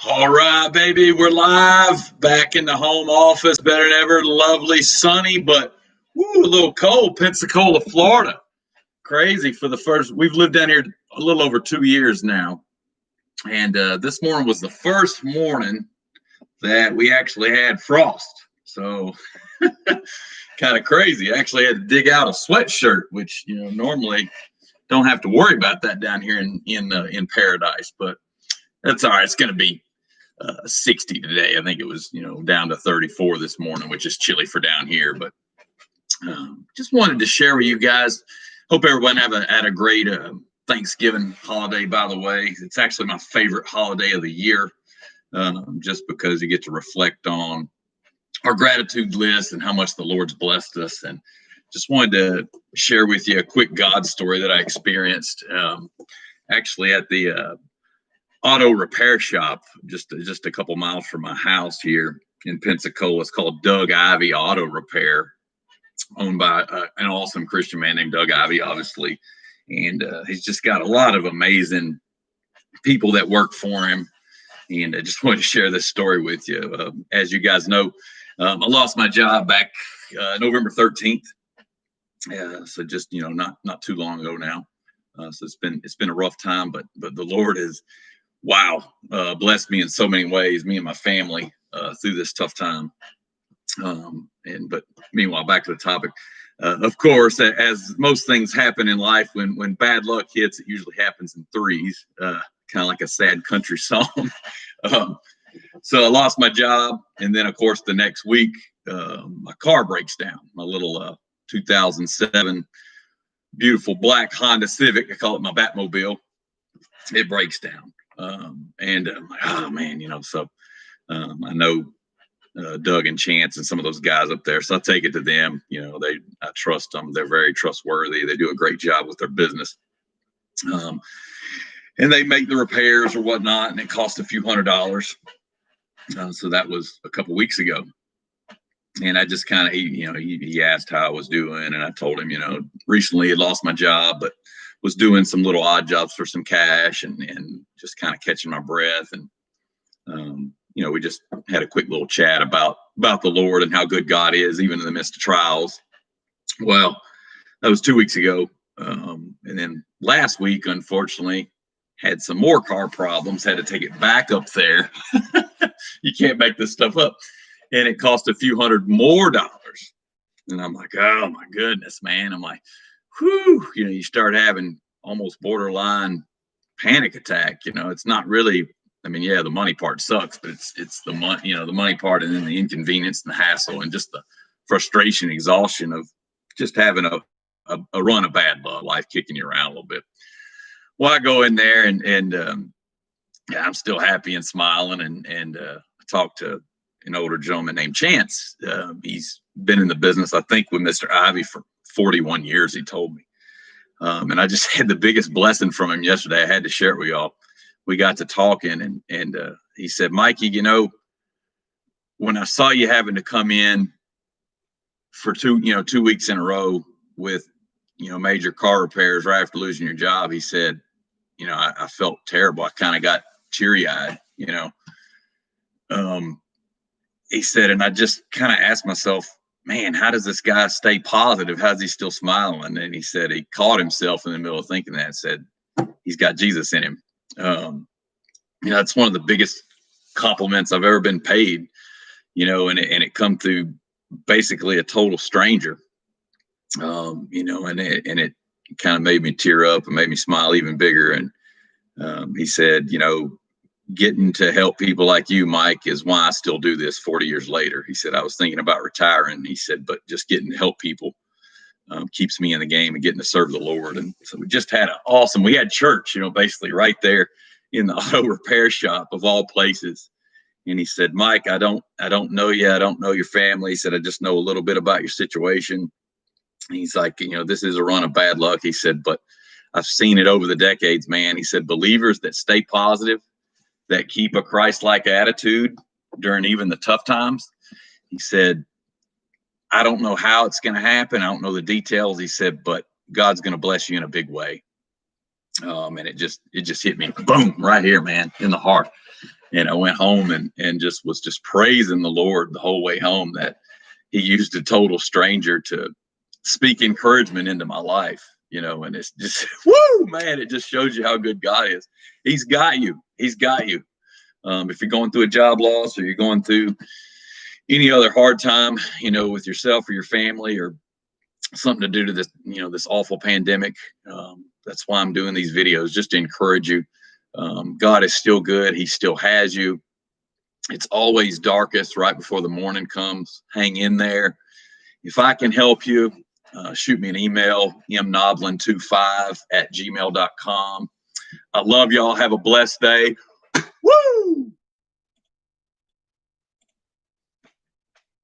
All right, baby, we're live back in the home office. Better than ever. Lovely, sunny, but a little cold. Pensacola, Florida. Crazy for the first. We've lived down here a little over 2 years now, and this morning was the first morning that we actually had frost. So kind of crazy. I actually had to dig out a sweatshirt, which normally don't have to worry about that down here in Paradise, but that's all right. It's going to be 60 today. I think it was, down to 34 this morning, which is chilly for down here. But just wanted to share with you guys. Hope everyone had a great Thanksgiving holiday, by the way. It's actually my favorite holiday of the year, just because you get to reflect on our gratitude list and how much the Lord's blessed us. And just wanted to share with you a quick God story that I experienced actually at the auto repair shop just a couple miles from my house here in Pensacola. It's called Doug Ivy Auto Repair, owned by an awesome Christian man named Doug Ivy, obviously. And he's just got a lot of amazing people that work for him. And I just wanted to share this story with you. As you guys know, I lost my job back November 13th. So just, not too long ago now. So it's been a rough time, but the Lord has blessed me in so many ways, me and my family, through this tough time. But meanwhile, back to the topic. Of course, as most things happen in life, when bad luck hits, it usually happens in threes, kind of like a sad country song. So I lost my job, and then of course the next week, my car breaks down. My little 2007 beautiful black Honda Civic, I call it my Batmobile. It breaks down. And I'm like, oh man, so I know Doug and Chance and some of those guys up there. So I take it to them. I trust them. They're very trustworthy. They do a great job with their business. And they make the repairs or whatnot, and it costs a few $100s. So that was a couple weeks ago. And I just kind of, he asked how I was doing, and I told him, recently I lost my job, but was doing some little odd jobs for some cash and just kind of catching my breath. And, we just had a quick little chat about the Lord and how good God is, even in the midst of trials. Well, that was 2 weeks ago. And then last week, unfortunately, had some more car problems, had to take it back up there. You can't make this stuff up. And it cost a few $100 more. And I'm like, oh my goodness, man. I'm like, whew, you start having almost borderline panic attack. It's not really, the money part sucks, but it's the money, the money part, and then the inconvenience and the hassle and just the frustration, exhaustion of just having a run of bad luck, life kicking you around a little bit. Well, I go in there and I'm still happy and smiling, and I talked to an older gentleman named Chance. He's been in the business, I think, with Mr. Ivy for 41 years, he told me. And I just had the biggest blessing from him yesterday. I had to share it with y'all. We got to talking, and he said, Mikey, when I saw you having to come in for 2 weeks in a row with, major car repairs right after losing your job, he said, I felt terrible. I kind of got teary-eyed, he said, and I just kind of asked myself, man, how does this guy stay positive? How's he still smiling? And he said he caught himself in the middle of thinking that, said he's got Jesus in him. It's one of the biggest compliments I've ever been paid, and it come through basically a total stranger, and it kind of made me tear up and made me smile even bigger. And he said, getting to help people like you, Mike, is why I still do this 40 years later. He said, I was thinking about retiring. He said, but just getting to help people keeps me in the game and getting to serve the Lord. And so we just had we had church, basically right there in the auto repair shop of all places. And he said, Mike, I don't know you. I don't know your family. He said, I just know a little bit about your situation. He's like, this is a run of bad luck. He said, but I've seen it over the decades, man. He said, believers that stay positive, that keep a Christ-like attitude during even the tough times. He said, I don't know how it's going to happen. I don't know the details. He said, but God's going to bless you in a big way. And it just hit me, boom, right here, man, in the heart. And I went home and just was just praising the Lord the whole way home that he used a total stranger to speak encouragement into my life, and it's just, woo, man, it just shows you how good God is. He's got you. He's got you. If you're going through a job loss or you're going through any other hard time, with yourself or your family or something to do to this, this awful pandemic, that's why I'm doing these videos, just to encourage you. God is still good. He still has you. It's always darkest right before the morning comes. Hang in there. If I can help you, shoot me an email, mnoblin25@gmail.com. I love y'all. Have a blessed day. Woo!